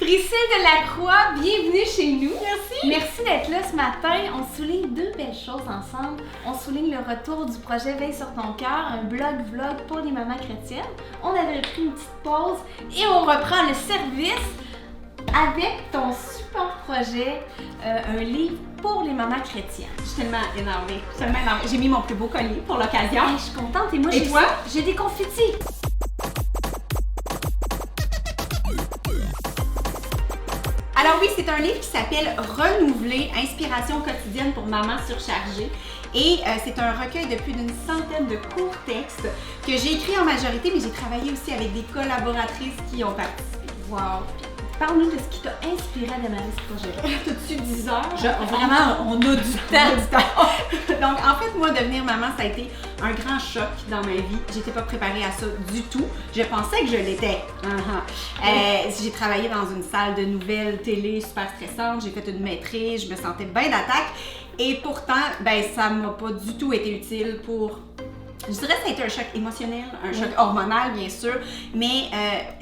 Priscille Delacroix, bienvenue chez nous. Merci. Merci d'être là ce matin. On souligne deux belles choses ensemble. On souligne le retour du projet Veille sur ton cœur, un blog-vlog pour les mamans chrétiennes. On avait pris une petite pause et on reprend le service avec ton super projet, un livre pour les mamans chrétiennes. Je suis tellement énervée. J'ai mis mon plus beau collier pour l'occasion. Hey, je suis contente et moi j'ai des confettis. Alors oui, c'est un livre qui s'appelle Renouveler, inspiration quotidienne pour mamans surchargées. Et c'est un recueil de plus d'une centaine de courts textes que j'ai écrits en majorité, mais j'ai travaillé aussi avec des collaboratrices qui ont participé. Wow! Parle-nous de ce qui t'a inspiré à démarrer ce projet-là. T'as-tu 10 heures? Vraiment, on a du temps. Donc, en fait, moi, devenir maman, ça a été un grand choc dans ma vie. J'étais pas préparée à ça du tout. Je pensais que je l'étais. J'ai travaillé dans une salle de nouvelles télé super stressante. J'ai fait une maîtrise. Je me sentais bien d'attaque. Et pourtant, ça m'a pas du tout été utile pour... Je dirais que ça a été un choc émotionnel, un choc hormonal bien sûr, mais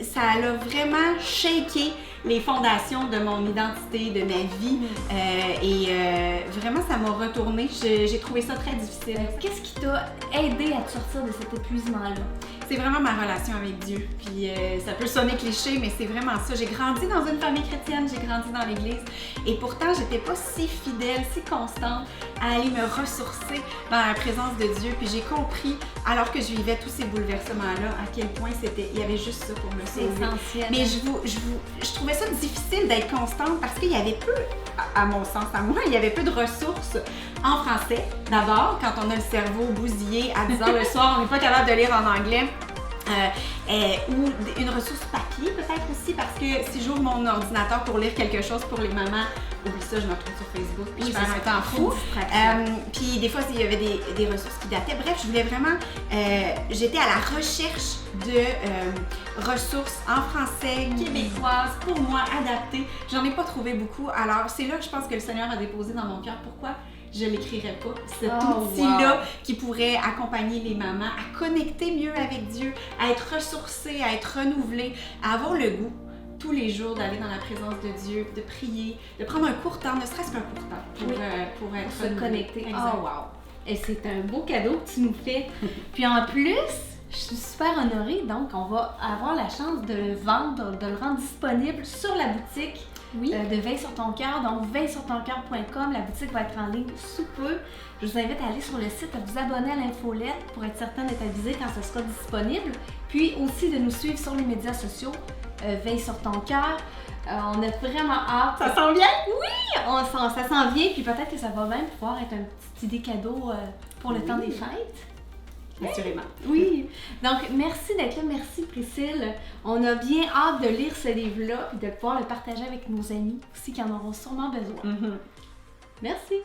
ça a vraiment shaké les fondations de mon identité, de ma vie vraiment ça m'a retournée. J'ai trouvé ça très difficile. Qu'est-ce qui t'a aidé à te sortir de cet épuisement-là? C'est vraiment ma relation avec Dieu. Puis ça peut sonner cliché, mais c'est vraiment ça. J'ai grandi dans une famille chrétienne, j'ai grandi dans l'église et pourtant j'étais pas si fidèle, si constante à aller me ressourcer dans la présence de Dieu. Puis j'ai compris, alors que je vivais tous ces bouleversements-là, à quel point il y avait juste ça pour me sauver. C'est essentiel. Mais je trouvais ça difficile d'être constante parce qu'il y avait peu, à mon sens, à moi, il y avait peu de ressources en français. D'abord, quand on a le cerveau bousillé à 10 heures le soir, on n'est pas capable de lire en anglais. Ou une ressource papier peut-être aussi, parce que si j'ouvre mon ordinateur pour lire quelque chose pour les mamans, oublie ça, je me retrouve sur Facebook, puis je perds un temps fou. Puis des fois, il y avait des ressources qui dataient. Bref, je voulais vraiment, j'étais à la recherche de ressources en français, québécoises, pour moi, adaptées. J'en ai pas trouvé beaucoup, alors c'est là que je pense que le Seigneur a déposé dans mon cœur. Pourquoi je l'écrirais pas? Cet outil-là qui pourrait accompagner les mamans à connecter mieux avec Dieu, à être ressourcées, à être renouvelées, à avoir le goût tous les jours d'aller dans la présence de Dieu, de prier, de prendre un court temps, ne serait-ce qu'un court temps pour être se connecter. Exact. Oh wow! Et c'est un beau cadeau que tu nous fais. Puis en plus, je suis super honorée, donc on va avoir la chance de le vendre, de le rendre disponible sur la boutique. De Veille sur ton cœur, donc veillesurtoncoeur.com, la boutique va être en ligne sous peu. Je vous invite à aller sur le site, à vous abonner à l'infolette pour être certain d'être avisé quand ce sera disponible. Puis aussi de nous suivre sur les médias sociaux, Veille sur ton cœur. On a vraiment hâte. Ça s'en vient? Oui! Ça s'en vient, puis peut-être que ça va même pouvoir être un petit idée cadeau pour le temps des fêtes. Assurément. Oui. Donc, merci d'être là. Merci, Priscille. On a bien hâte de lire ce livre-là et de pouvoir le partager avec nos amis aussi qui en auront sûrement besoin. Mm-hmm. Merci.